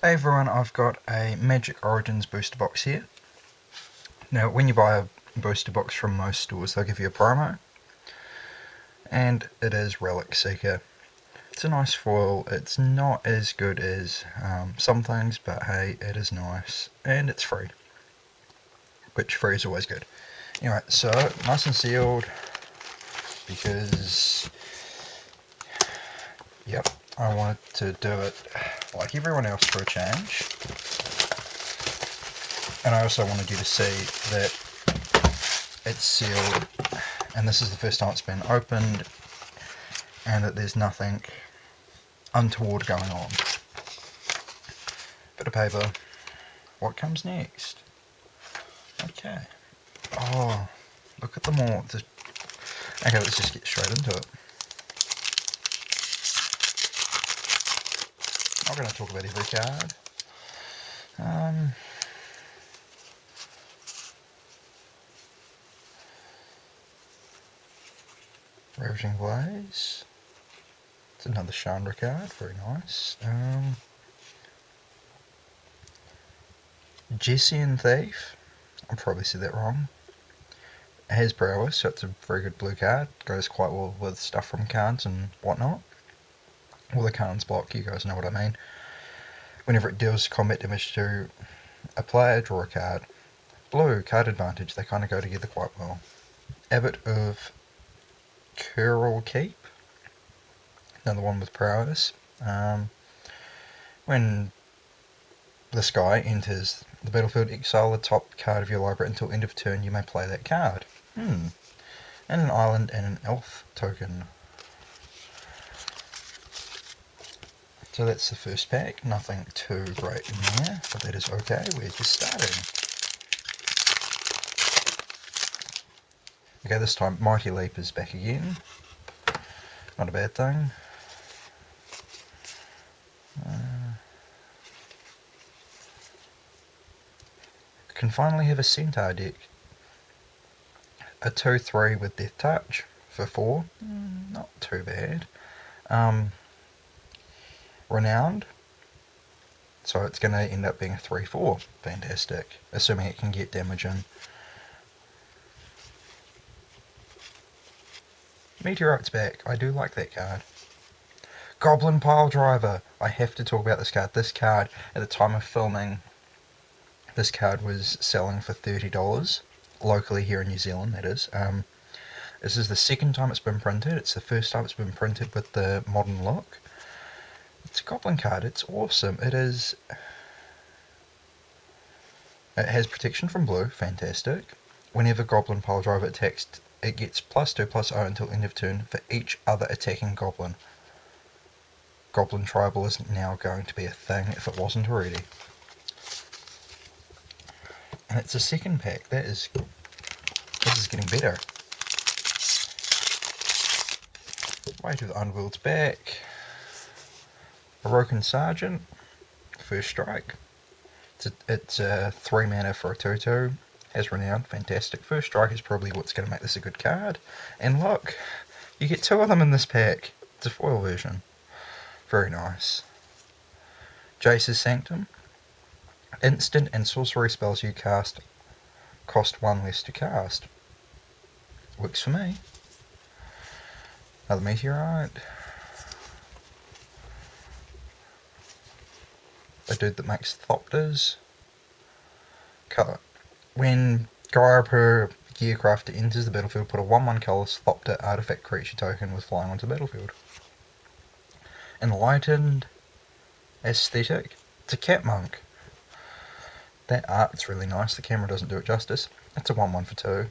Hey everyone, I've got a Magic Origins booster box here. Now when you buy a booster box from most stores they'll give you a promo, and it is Relic Seeker. It's a nice foil. It's not as good as some things, but hey, it is nice and it's free, which free is always good. Anyway, so nice and sealed because yep, I wanted to do it like everyone else for a change. And I also wanted you to see that it's sealed, and this is the first time it's been opened, and that there's nothing untoward going on. Bit of paper. What comes next? Okay. Oh, look at them all. Okay, let's just get straight into it. I'm not going to talk about every card. Ravaging Blaze. It's another Chandra card, very nice. Jessian Thief. I probably said that wrong. It has prowess, so it's a very good blue card. Goes quite well with stuff from cards and whatnot. Well, the cards block, you guys know what I mean. Whenever it deals combat damage to a player, draw a card. Blue, card advantage, they kind of go together quite well. Abbot of Curl Keep, another one with prowess. When this guy enters the battlefield, exile the top card of your library until end of turn, you may play that card. And an island and an elf token. So that's the first pack, nothing too great in there, but that is okay, we're just starting. Okay, this time Mighty Leap is back again, not a bad thing. Can finally have a Centaur deck. A 2-3 with Death Touch for 4, not too bad. Renowned, so it's going to end up being a 3-4, fantastic, assuming it can get damage in. Meteorite's back, I do like that card. Goblin Pile Driver, I have to talk about this card. This card, at the time of filming, this card was selling for $30, locally here in New Zealand, that is. This is the second time it's been printed. It's the first time it's been printed with the modern look. It's a goblin card, it's awesome. It has protection from blue, fantastic. Whenever Goblin Pile Driver attacks, it gets +2/+0 until end of turn for each other attacking goblin. Goblin Tribal is now going to be a thing if it wasn't already. And it's a second pack. This is getting better. Weight of the Underworld's back. Broken Sergeant, first strike. It's a 3 mana for a 2/2. Has Renowned, fantastic. First strike is probably what's going to make this a good card. And look, you get 2 of them in this pack. It's a foil version. Very nice. Jace's Sanctum. Instant and sorcery spells you cast cost 1 less to cast. Works for me. Another Meteorite. A dude that makes Thopters. Colour. When Gaia Gearcrafter enters the battlefield, put a 1/1 colourless Thopter artifact creature token with flying onto the battlefield. Enlightened Aesthetic. It's a cat monk. That art's really nice, the camera doesn't do it justice. It's a 1/1 for 2.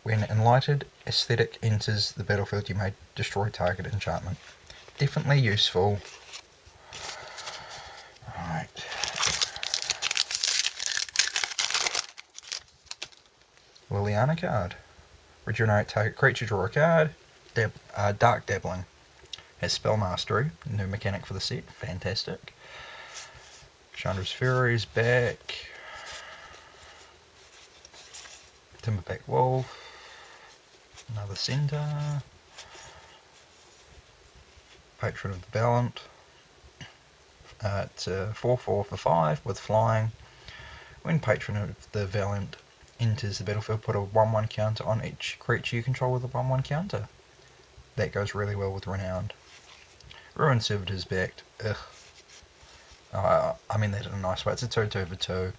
When Enlightened Aesthetic enters the battlefield, you may destroy target enchantment. Definitely useful. Alright. Liliana card. Regenerate target creature, draw a card. Dark Dabbling. Has Spell Mastery, new mechanic for the set, fantastic. Chandra's Fury is back. Timberback Wolf. Another Centaur. Patron of the Valiant. It's a 4/4 for 5 with flying. When Patron of the Valiant enters the battlefield, put a 1/1 counter on each creature you control with a 1/1 counter. That goes really well with Renowned. Ruin Servitors backed. Ugh. I mean that in a nice way. It's a 2/2 for 2.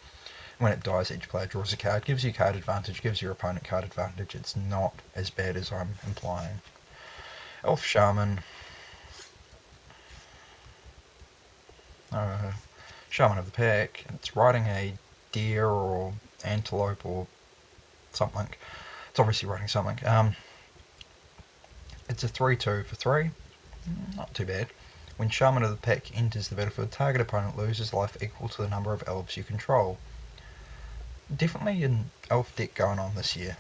When it dies, each player draws a card. Gives you card advantage, gives your opponent card advantage. It's not as bad as I'm implying. Elf Shaman. Shaman of the Pack. It's riding a deer or antelope or something. It's obviously riding something. It's a 3/2 for 3. Not too bad. When Shaman of the Pack enters the battlefield, target opponent loses life equal to the number of elves you control. Definitely an elf deck going on this year.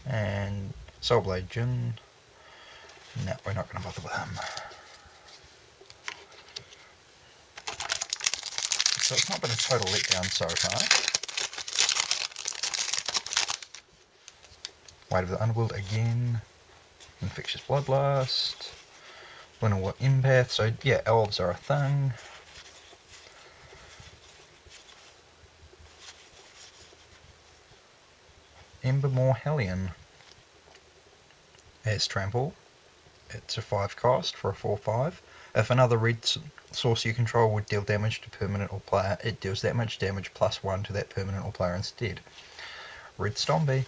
And Soulblade Jin. No, we're not going to bother with him. So it's not been a total letdown so far. Weight of the Underworld again. Infectious Bloodlust. Winterwar Empath. So yeah, elves are a thing. Embermore Hellion. Has Trample. It's a 5 cost for a 4/5. If another red source you control would deal damage to permanent or player, it deals that much damage plus 1 to that permanent or player instead. Red Stompy.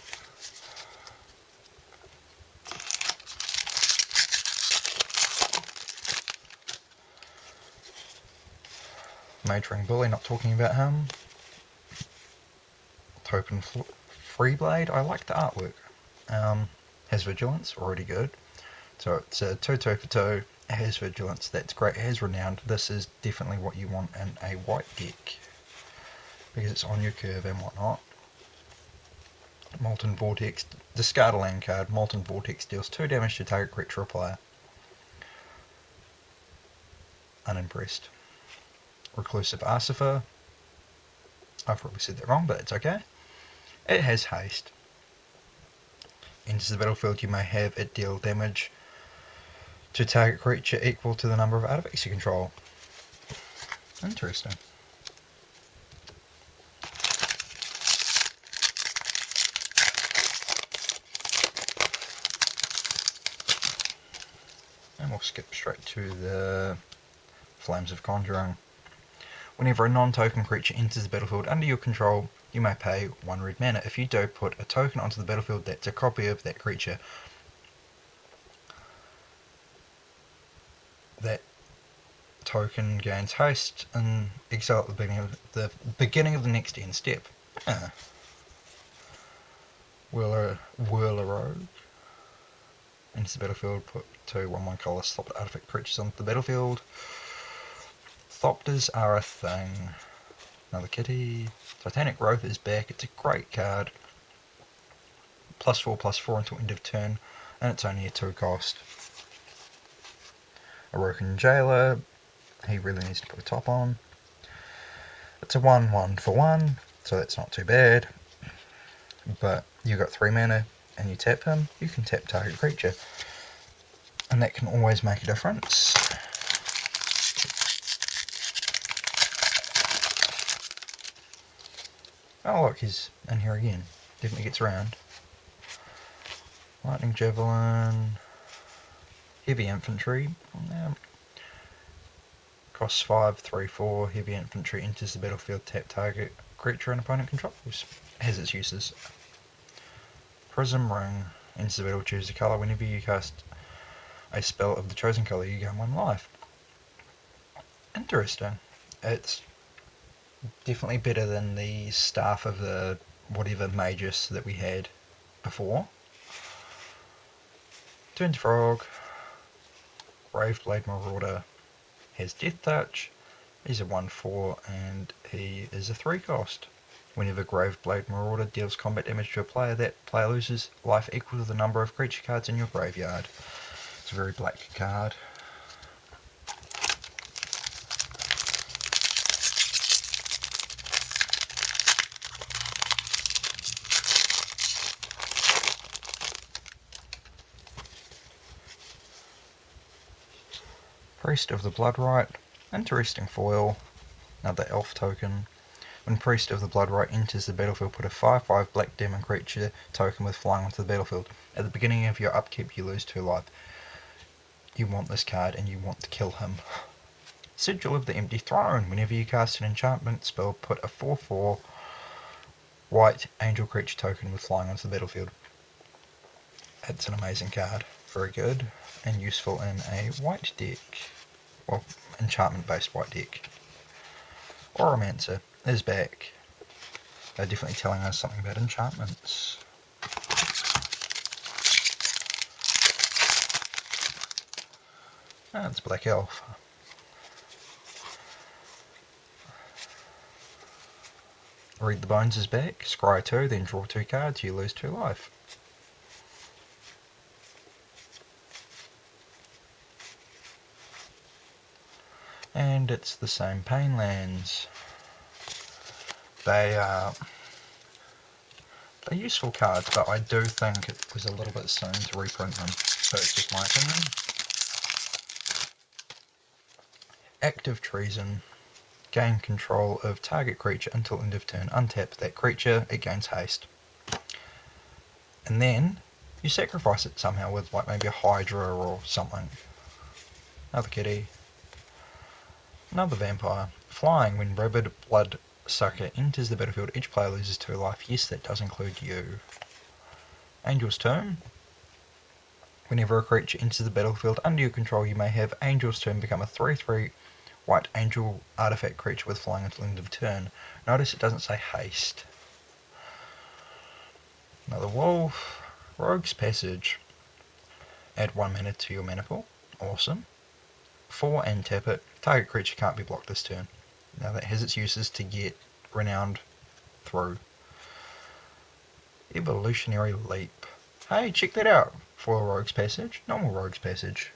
Mage Ring Bully, not talking about him. Token Freeblade, I like the artwork. Has Vigilance, already good. So it's a 2/2 for 2. It has Vigilance, that's great. It has Renowned. This is definitely what you want in a white deck, because it's on your curve and whatnot. Molten Vortex, discard a land card. Molten Vortex deals 2 damage to target creature or player. Unimpressed. Reclusive Arcifer. I've probably said that wrong, but it's okay. It has haste. Enters the battlefield, you may have it deal damage to target creature equal to the number of artifacts you control. Interesting. And we'll skip straight to the Flames of Conjuring. Whenever a non-token creature enters the battlefield under your control, you may pay 1 red mana. If you do, put a token onto the battlefield that's a copy of that creature. That token gains haste and exile at the beginning of the next end step. Whirler Rogue. Enters the battlefield, put 2 1/1 colorless Thopter artifact creatures onto the battlefield. Thopters are a thing. Another kitty. Titanic Growth is back. It's a great card. +4/+4 until end of turn, and it's only a 2 cost. Aroken Jailer. He really needs to put a top on. It's a 1/1 for 1, so that's not too bad. But you got 3 mana and you tap him, you can tap target creature. And that can always make a difference. Oh look, he's in here again. Definitely gets around. Lightning Javelin. Heavy Infantry. Costs 5, 3, 4. Heavy Infantry enters the battlefield, tap target creature and opponent controls. Has its uses. Prism Ring. Enters the battle, choose a colour. Whenever you cast a spell of the chosen colour, you gain 1 life. Interesting. It's definitely better than the Staff of the whatever Magus that we had before. Turned Frog. Graveblade Marauder. Has Death Touch. He's a 1/4 and he is a 3 cost. Whenever Graveblade Marauder deals combat damage to a player, that player loses life equal to the number of creature cards in your graveyard. It's a very black card. Priest of the Bloodrite. Interesting foil. Another elf token. When Priest of the Bloodright enters the battlefield, put a 5/5 black demon creature token with flying onto the battlefield. At the beginning of your upkeep, you lose 2 life. You want this card and you want to kill him. Sigil of the Empty Throne. Whenever you cast an enchantment spell, put a 4/4 white angel creature token with flying onto the battlefield. It's an amazing card. Very good and useful in a white deck. Well, enchantment-based white deck. Oromancer is back. They're definitely telling us something about enchantments. And it's Black Elf. Read the Bones is back. Scry 2, then draw 2 cards, you lose 2 life. And it's the same Pain Lands. They're useful cards, but I do think it was a little bit soon to reprint them. So it's just my opinion. Active Treason. Gain control of target creature until end of turn. Untap that creature, it gains haste. And then you sacrifice it somehow with like maybe a Hydra or something. Another kitty. Another vampire. Flying. When Rabid Bloodsucker enters the battlefield, each player loses 2 life. Yes, that does include you. Angel's Tomb. Whenever a creature enters the battlefield under your control, you may have Angel's Tomb become a 3/3 white angel artifact creature with flying until end of turn. Notice it doesn't say haste. Another wolf. Rogue's Passage. Add 1 mana to your mana pool. Awesome. 4 and tap it. Target creature can't be blocked this turn. Now that has its uses to get Renowned through. Evolutionary Leap. Hey, check that out. For a Rogue's Passage. Normal Rogue's Passage.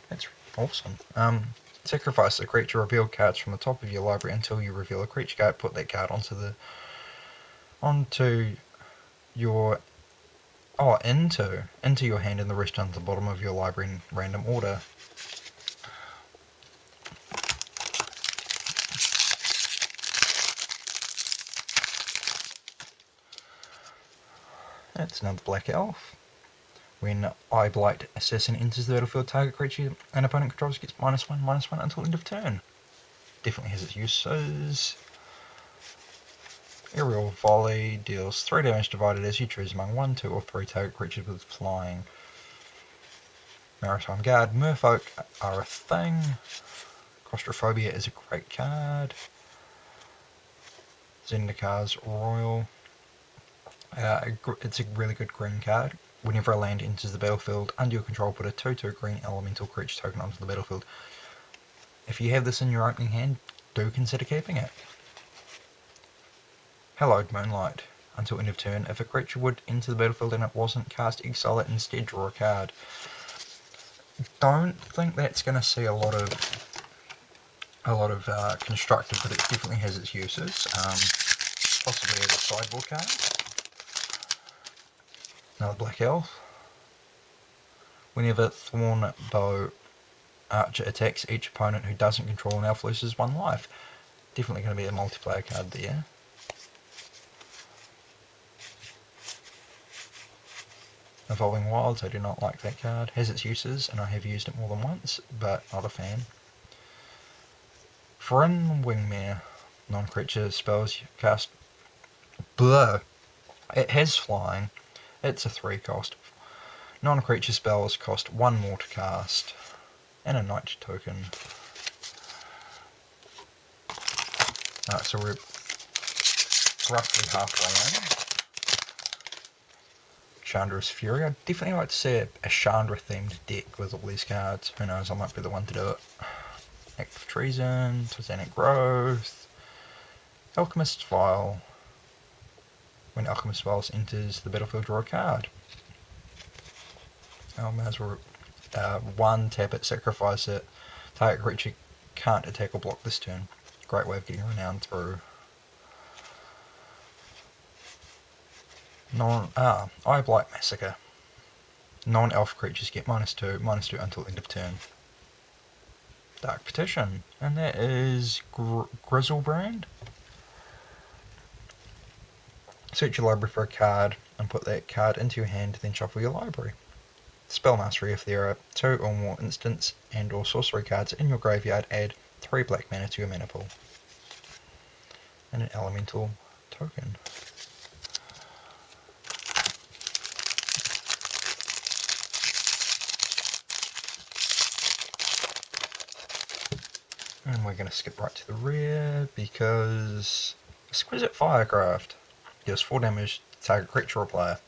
That's awesome. Sacrifice a creature, reveal cards from the top of your library until you reveal a creature card. Put that card into your hand, and the rest onto the bottom of your library in random order. That's another Black Elf. When Eyeblight Assassin enters the battlefield, target creature an opponent controls gets -1/-1 until end of turn. Definitely has its uses. Aerial Volley deals 3 damage divided as you choose among 1, 2, or 3 target creatures with flying. Maritime Guard. Merfolk are a thing. Claustrophobia is a great card. Zendikar's Royal. It's a really good green card. Whenever a land enters the battlefield under your control, put a 2/2 green elemental creature token onto the battlefield. If you have this in your opening hand, do consider keeping it. Hallowed Moonlight. Until end of turn, if a creature would enter the battlefield and it wasn't cast, exile it, instead draw a card. Don't think that's going to see a lot of constructed, but it definitely has its uses. Possibly as a sideboard card. Another Black Elf. Whenever Thornbow Archer attacks each opponent who doesn't control an elf loses 1 life. Definitely going to be a multiplayer card there. Evolving Wilds, I do not like that card. Has its uses, and I have used it more than once, but not a fan. Friend Wingmare. Non-creature spells cast. Blah. It has flying. It's a 3 cost. Non-creature spells cost 1 more to cast. And a night token. Alright, so we're roughly halfway in. Chandra's Fury. I'd definitely like to see a Chandra themed deck with all these cards. Who knows, I might be the one to do it. Act of Treason, Titanic Growth, Alchemist's Vial. When Alchemist's Vial enters the battlefield, draw a card. Oh, may as well 1, tap it, sacrifice it. Target creature can't attack or block this turn. Great way of getting Renowned through. Eye Blight Massacre. Non-elf creatures get -2 until end of turn. Dark Petition, and that is Grizzlebrand. Search your library for a card and put that card into your hand, then shuffle your library. Spell Mastery, if there are 2 or more instants and or sorcery cards in your graveyard, add 3 black mana to your mana pool. And an elemental token. And we're going to skip right to the rear because Exquisite Firecraft deals 4 damage to target creature or player.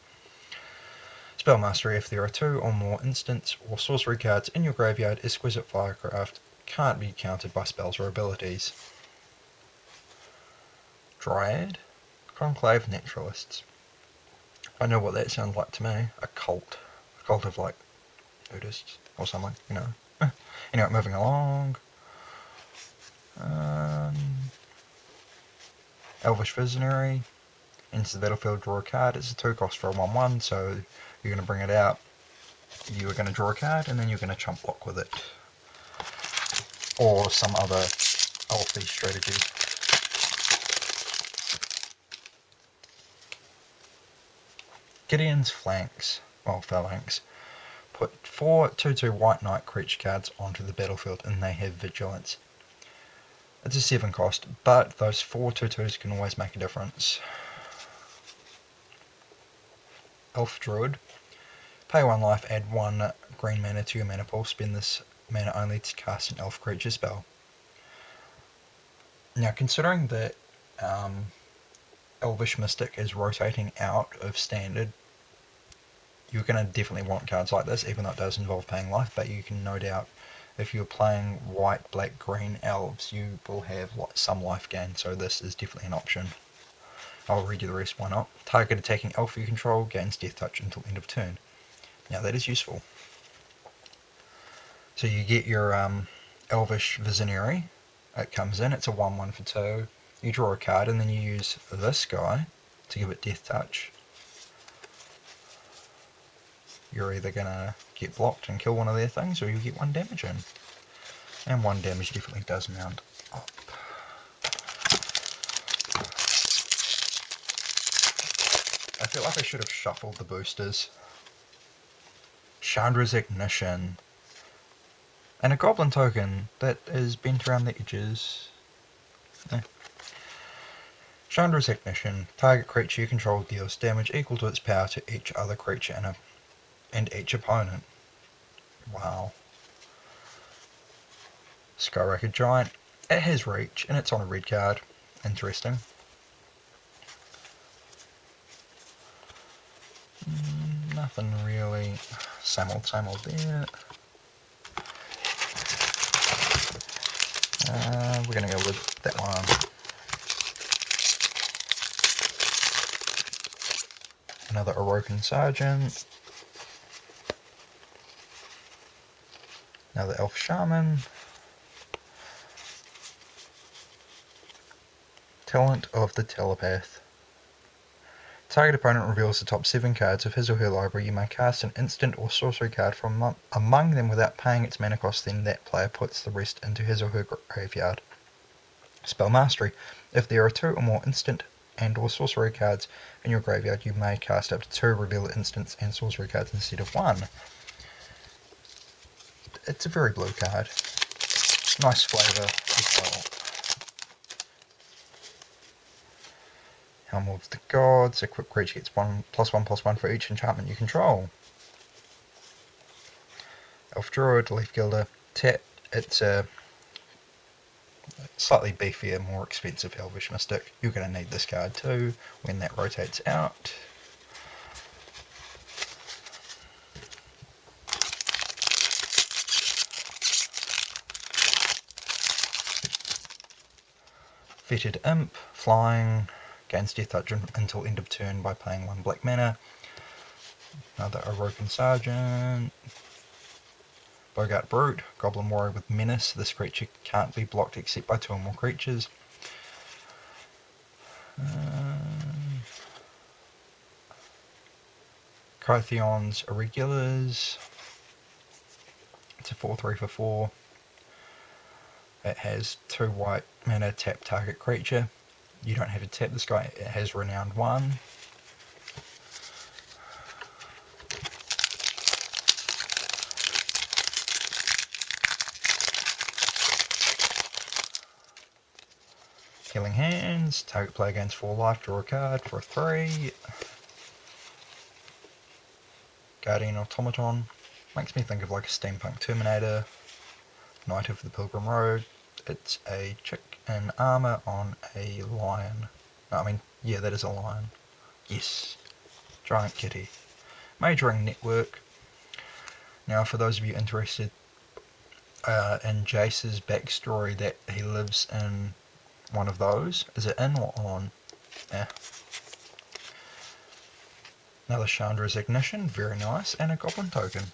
Spell Mastery, if there are 2 or more instants or sorcery cards in your graveyard, Exquisite Firecraft can't be countered by spells or abilities. Dryad, Conclave Naturalists. I know what that sounds like to me. A cult. A cult of like nudists or something, you know. Anyway, moving along. Elvish Visionary. Into the battlefield, draw a card. It's a 2 cost for a 1/1, so you're going to bring it out. You are going to draw a card, and then you're going to chump block with it. Or some other elfy strategy. Gideon's Phalanx. Put 4 2/2 White Knight creature cards onto the battlefield, and they have Vigilance. It's a 7 cost, but those 4 2/2s can always make a difference. Elf Druid. Pay 1 life, add 1 green mana to your mana pool. Spend this mana only to cast an elf creature spell. Now, considering that Elvish Mystic is rotating out of Standard, you're going to definitely want cards like this, even though it does involve paying life, but you can no doubt, if you're playing white, black, green elves, you will have some life gain, so this is definitely an option. I'll read you the rest, why not? Target attacking elf you control gains Death Touch until end of turn. Now that is useful. So you get your Elvish Visionary. It comes in, it's a 1/1 for 2. You draw a card and then you use this guy to give it Death Touch. You're either going to get blocked and kill one of their things, or you get 1 damage in. And 1 damage definitely does mount up. I feel like I should have shuffled the boosters. Chandra's Ignition. And a goblin token that is bent around the edges. Chandra's Ignition. Target creature you control deals damage equal to its power to each other creature and each opponent. Wow. Skyraker Giant. It has reach and it's on a red card. Interesting. Nothing really. Same old there. We're going to go with that one. Another Orokin Sergeant. Another Elf Shaman. Talent of the Telepath. Target opponent reveals the top 7 cards of his or her library. You may cast an instant or sorcery card from among them without paying its mana cost, then that player puts the rest into his or her graveyard. Spell Mastery. If there are 2 or more instant and or sorcery cards in your graveyard, you may cast up to 2 reveal instants and sorcery cards instead of 1. It's a very blue card. Nice flavour as well. Helm of the Gods. Equipped creature gets +1/+1 for each enchantment you control. Elf Druid, Leaf Gilder. Tap. It's a slightly beefier, more expensive Elvish Mystic. You're going to need this card too when that rotates out. Fetid Imp. Flying. Gains Death Touch until end of turn by paying 1 black mana. Another Orokin Sergeant. Bogart Brute. Goblin Warrior with Menace. This creature can't be blocked except by 2 or more creatures. Protheon's Irregulars. It's a 4/3 for 4. It has 2 white mana, tap target creature. You don't have to tap this guy, it has Renowned 1. Killing Hands, target player gains 4 life, draw a card for a 3. Guardian Automaton, makes me think of like a Steampunk Terminator. Knight of the Pilgrim Road, it's a chick in armour on a lion. No, I mean, yeah, that is a lion. Yes, giant kitty. Majoring Network. Now, for those of you interested in Jace's backstory, that he lives in one of those. Is it in or on? Another Chandra's Ignition, very nice, and a Goblin token.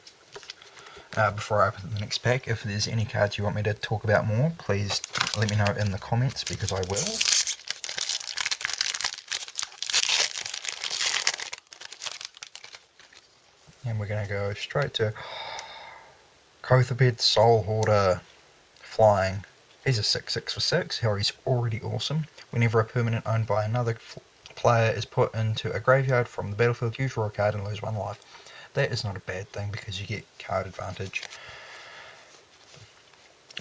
Before I open the next pack, if there's any cards you want me to talk about more, please let me know in the comments, because I will. And we're going to go straight to Kothoped Soul Hoarder, flying. He's a 6/6 for 6, he's already awesome. Whenever a permanent owned by another player is put into a graveyard from the battlefield, you draw a card and lose 1 life. That is not a bad thing because you get card advantage.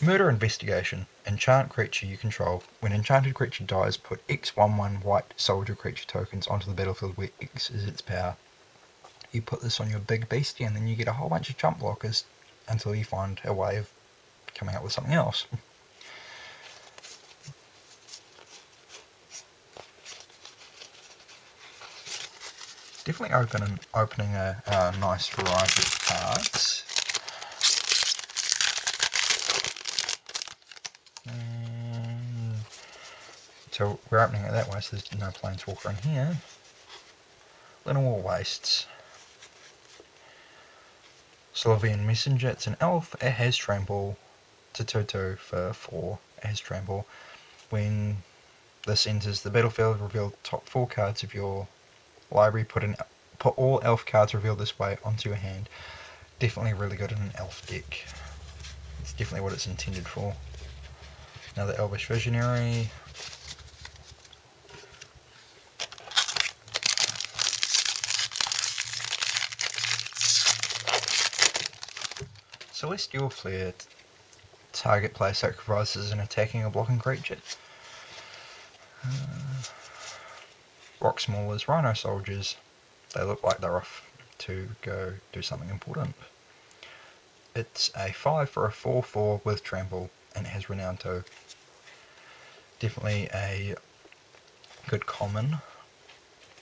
Murder Investigation. Enchant creature you control. When enchanted creature dies, put X 1/1 white soldier creature tokens onto the battlefield where X is its power. You put this on your big beastie and then you get a whole bunch of chump blockers until you find a way of coming up with something else. Definitely opening a nice variety of cards. So we're opening it that way, so there's no Planeswalker in here. Llanowar Wastes. Sylvian Messenger, it's an elf, it has Trample. It's a 2/2 for 4, it has Trample. When this enters the battlefield, reveal the top 4 cards of your library, put all elf cards revealed this way onto your hand. Definitely really good in an elf deck. It's definitely what it's intended for. Another Elvish Visionary. Celestial Flare. Target player sacrifices an attacking or blocking creature. Rock Smallers, Rhino Soldiers. They look like they're off to go do something important. It's a 5 for a 4/4 with Trample, and it has Renown 2. Definitely a good common.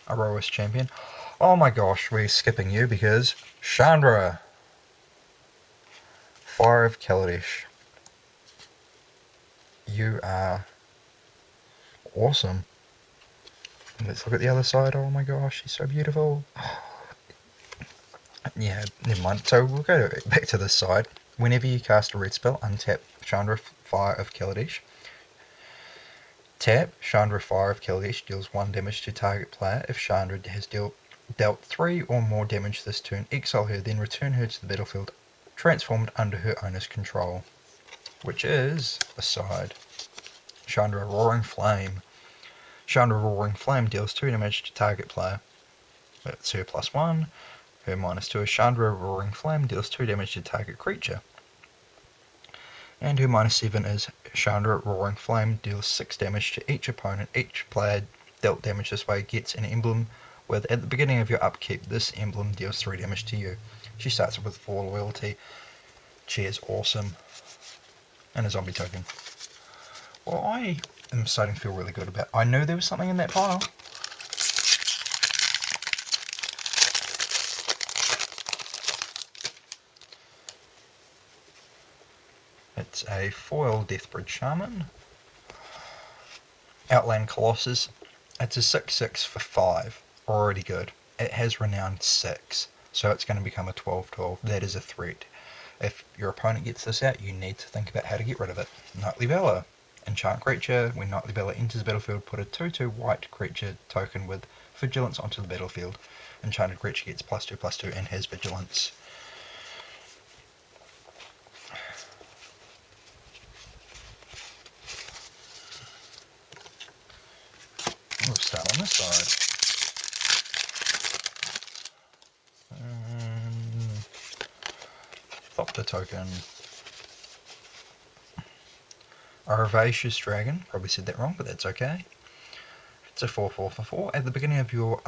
Aroa's Champion. Oh my gosh, we're skipping you because Chandra, Fire of Kaladesh. You are awesome. Let's look at the other side. Oh my gosh, she's so beautiful. Yeah, never mind. So we'll go back to this side. Whenever you cast a red spell, untap Chandra, Fire of Kaladesh. Tap Chandra, Fire of Kaladesh deals 1 damage to target player. If Chandra has dealt 3 or more damage this turn, exile her, then return her to the battlefield, transformed under her owner's control. Which is the side. Chandra, Roaring Flame. Chandra, Roaring Flame deals 2 damage to target player. That's her +1. Her -2 is Chandra, Roaring Flame deals 2 damage to target creature. And her -7 is Chandra, Roaring Flame deals 6 damage to each opponent. Each player dealt damage this way gets an emblem with, at the beginning of your upkeep, this emblem deals 3 damage to you. She starts with 4 loyalty. She is awesome. And a zombie token. Well, I am starting to feel really good about it. I knew there was something in that pile. It's a foil Deathbridge Shaman. Outland Colossus. It's a 6/6 for 5. Already good. It has Renowned 6, so it's going to become a 12/12. That is a threat. If your opponent gets this out, you need to think about how to get rid of it. Nightly Valor. Enchant creature. When Nightly Valor enters the battlefield, put a 2/2 white creature token with Vigilance onto the battlefield. Enchanted creature gets +2/+2 and has vigilance. We'll start on this side. Thopter token. A Herbaceous Dragon. Probably said that wrong, but that's okay. It's a 4/4 for 4. At the beginning of your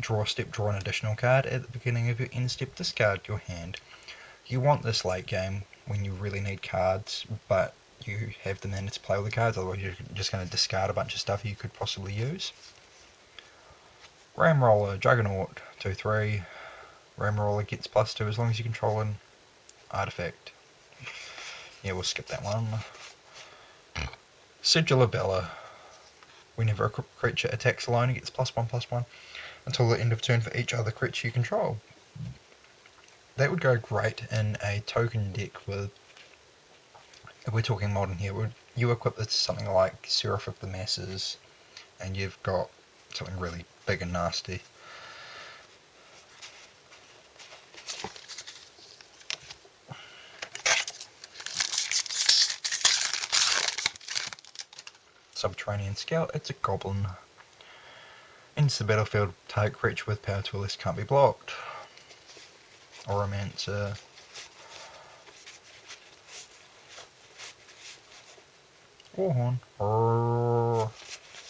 draw step, draw an additional card. At the beginning of your end step, discard your hand. You want this late game when you really need cards, but you have the mana to play all the cards, otherwise you're just going to discard a bunch of stuff you could possibly use. Ramroller, Juggernaut, 2/3. Ramroller gets +2 as long as you control an artifact. Yeah, we'll skip that one. Sigil of Bella. Whenever a creature attacks alone, it gets +1/+1 until the end of turn for each other creature you control. That would go great in a token deck with, if we're talking modern here, you equip this to something like Seraph of the Masses, and you've got something really big and nasty. Subterranean Scout, it's a goblin. Enters the battlefield, target creature with power 2 or less can't be blocked. Oromancer. Warhorn.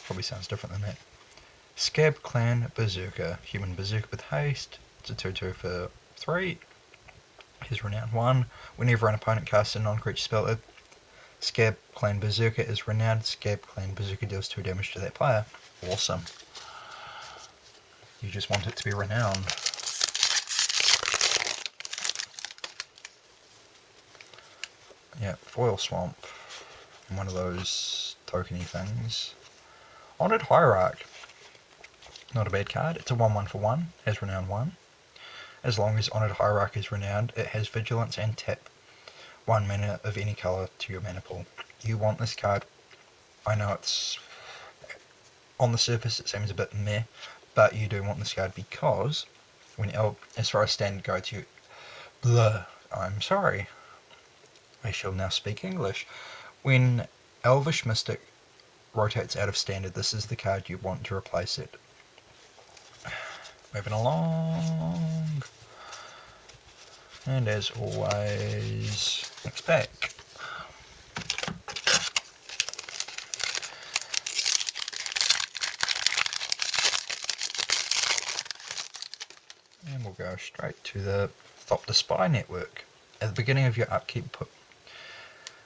Probably sounds different than that. Scab Clan Berserker. Human Berserker with haste. It's a 2/2 for 3. His Renown 1. Whenever an opponent casts a non-creature spell, Scab Clan Berserker is renowned. Scab Clan Berserker deals 2 damage to that player. Awesome. You just want it to be renowned. Yeah, Foil Swamp. One of those tokeny things. Honored Hierarch. Not a bad card. It's a 1/1 for 1. Has Renown 1. As long as Honored Hierarch is renowned, it has vigilance and tap 1 mana of any colour to your mana pool. You want this card. I know it's on the surface it seems a bit meh, but you do want this card because when as far as standard goes, I'm sorry. I shall now speak English. When Elvish Mystic rotates out of standard, this is the card you want to replace it. Moving along. And as always, next pack. And we'll go straight to the Thopter Spy Network. At the beginning of your upkeep,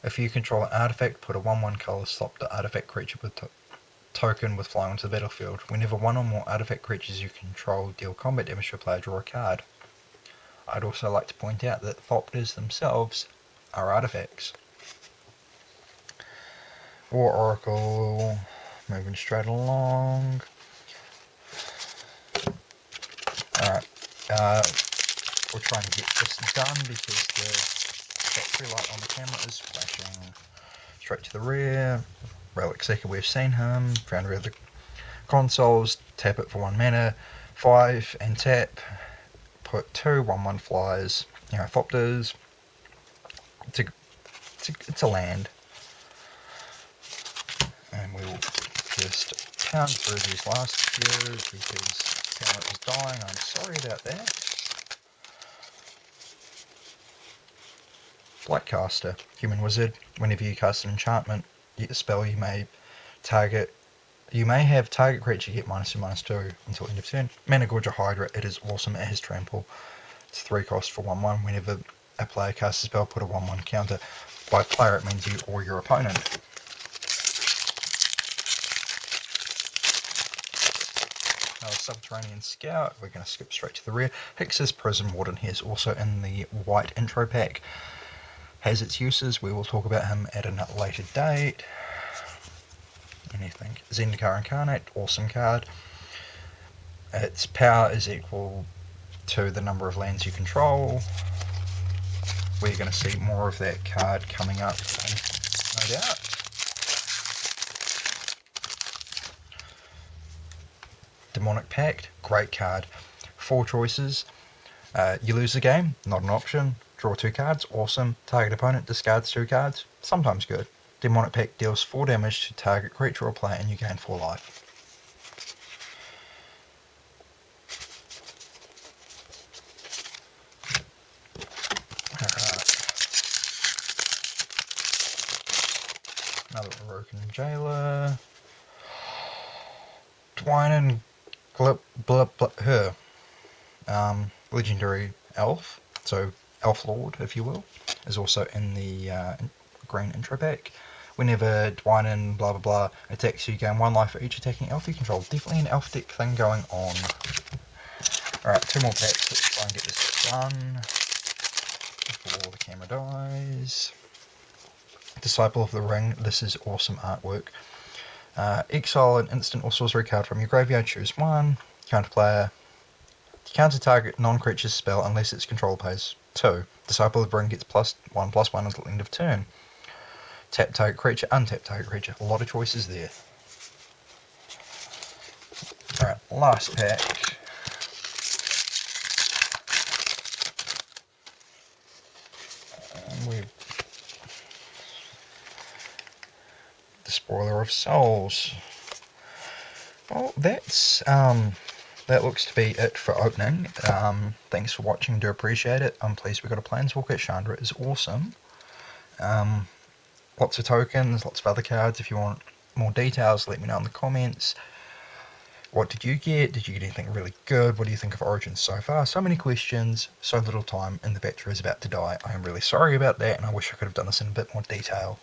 if you control an artifact, put a 1/1 colourless Thopter artifact creature with token with flying onto the battlefield. Whenever one or more artifact creatures you control deal combat damage to a player, draw a card. I'd also like to point out that Thopters themselves are artifacts. War Oracle, moving straight along. Alright, we're trying to get this done because the battery light on the camera is flashing. Straight to the rear. Relic Seeker, we've seen him. Found rear of the consoles. Tap it for 1 mana. 5 and tap. Put 2 1/1 flyers. You know, Thopters. It's a land. And we'll just pound through these last few because the camera is dying. I'm sorry about that. Blightcaster, Human Wizard. Whenever you cast an enchantment spell, you may have target creature get -2/-2 until end of turn. Mana Gorger Hydra, it is awesome, it has trample. It's 3 cost for 1/1. Whenever a player casts a spell, put a 1/1 counter. By player, it means you or your opponent. Another Subterranean Scout, we're going to skip straight to the rear. Hix's Prison Warden, he is also in the white intro pack. Has its uses, we will talk about him at a later date. Anything. Zendikar Incarnate, awesome card. Its power is equal to the number of lands you control. We're going to see more of that card coming up, no doubt. Demonic Pact, great card. 4 choices. You lose the game, not an option. Draw 2 cards, awesome. Target opponent discards 2 cards, sometimes good. Demonic Pact deals 4 damage to target creature or player and you gain 4 life. Alright. Another Broken Jailer. Twinen her. Legendary elf, so elf lord if you will, is also in the green intro pack. Whenever Twinen blah blah blah attacks you, gain 1 life for each attacking elf you control. Definitely an elf deck thing going on. Alright, 2 more packs, let's try and get this done before the camera dies. Disciple of the Ring, this is awesome artwork. Exile an instant or sorcery card from your graveyard, choose 1, counter player. Counter target non-creature's spell unless its control pays 2. Disciple of the Ring gets +1/+1 until end of turn. Tap target creature, untap target creature. A lot of choices there. Alright, last pack. The Spoiler of Souls. Well, that looks to be it for opening. Thanks for watching, do appreciate it. I'm pleased we got a Planeswalker. Chandra is awesome. Lots of tokens, lots of other cards. If you want more details, let me know in the comments. What did you get? Did you get anything really good? What do you think of Origins so far? So many questions, so little time, and the battery is about to die. I am really sorry about that, and I wish I could have done this in a bit more detail.